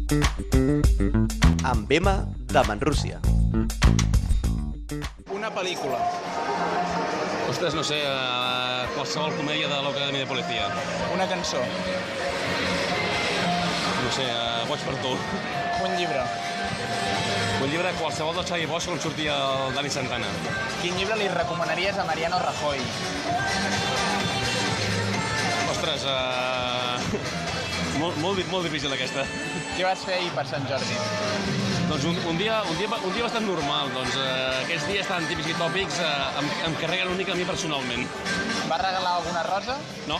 Amb Emma de Manrúcia. Una pel·lícula. Ostres, no sé, qualsevol comèdia de l'Acadèmia de Policia. Una cançó. No sé, Boig per tu. Un llibre. Un llibre qualsevol del Xavi Bosch on sortia el Dani Santana. Quin llibre li recomanaries a Mariano Rajoy? Ostres, molt difícil aquesta. Què vas fer ahir per Sant Jordi? Doncs un dia bastant normal. Doncs aquests dies tan típics i tòpics em carreguen una mica a mi personalment. Va regalar alguna rosa? No?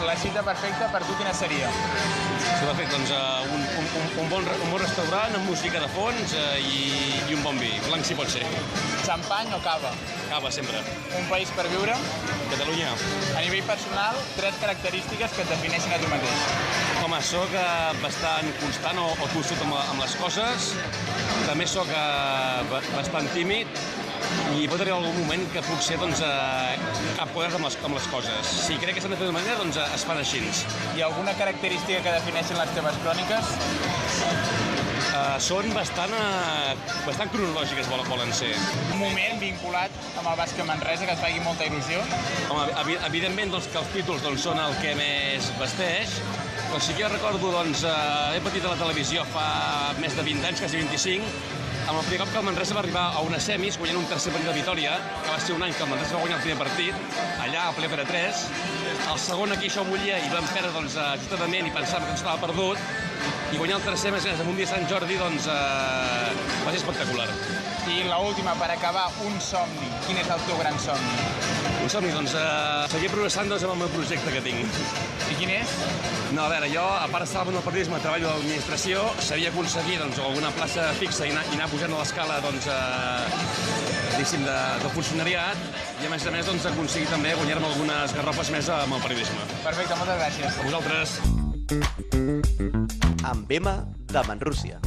La cita perfecta per tu quina seria? Sí, perfecte, doncs un bon restaurant amb música de fons i un bon vi. Blanc si pot ser. Xampany o cava? Cava, sempre. Un país per viure? Catalunya. A nivell personal, 3 característiques que et defineixin a tu mateix. Home, soc bastant constant o tossut amb les coses. També soc bastant tímid i pot arribar algun moment que puc ser capcodat amb les coses. Si crec que s'han de fer d'una manera, doncs es fan així. Hi ha alguna característica que defineixin les teves cròniques? Són bastant cronològiques, volen ser. Un moment vinculat amb el bàsquet Manresa que et faci molta il·lusió? Home, evidentment que els títols són el que més vesteix, però sí que jo recordo, he patit a la televisió fa més de 20 anys, quasi 25, amb el primer cop que el Manresa va arribar a unes semis, guanyant un tercer partit de Vitòria, que va ser un any que el Manresa va guanyar el primer partit, allà a ple per a 3. El segon aquí això mollia i vam perdre justament i pensàvem que ens estava perdut, i guanyar el tercer, més amb un dia de Sant Jordi, va ser espectacular. I l'última, per acabar, un somni. Quin és el teu gran somni? Un somni, seguir progressant amb el meu projecte que tinc. I quin és? No, a veure, jo, a part d'estar al periodisme, treballo a l'administració, sabia aconseguir alguna plaça fixa i anar pujant a l'escala, diguéssim, de funcionariat, i a més aconseguir també guanyar-me algunes garrofes més amb el periodisme. Perfecte, moltes gràcies. A vosaltres. Amb Emma de Manrúcia.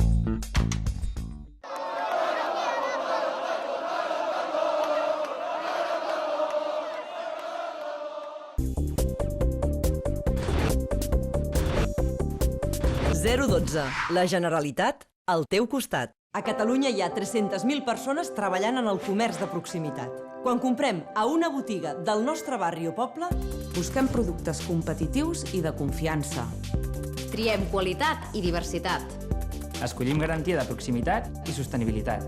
La Generalitat al teu costat. A Catalunya hi ha 300.000 persones treballant en el comerç de proximitat. Quan comprem a una botiga del nostre barri o poble, busquem productes competitius i de confiança. Triem qualitat i diversitat. Escollim garantia de proximitat i sostenibilitat.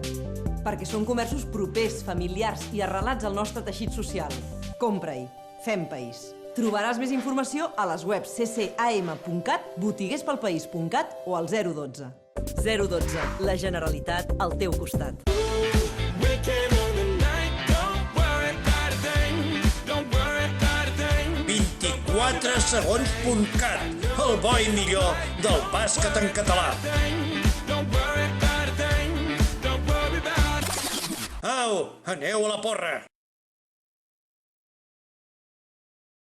Perquè són comerços propers, familiars i arrelats al nostre teixit social. Compra-hi. Fem país. Trobaràs més informació a les webs ccam.cat, botiguespelpaís.cat o al 012. 012. La Generalitat al teu costat. 24segons.cat, el bo i millor del bàsquet en català. Au, aneu a la porra!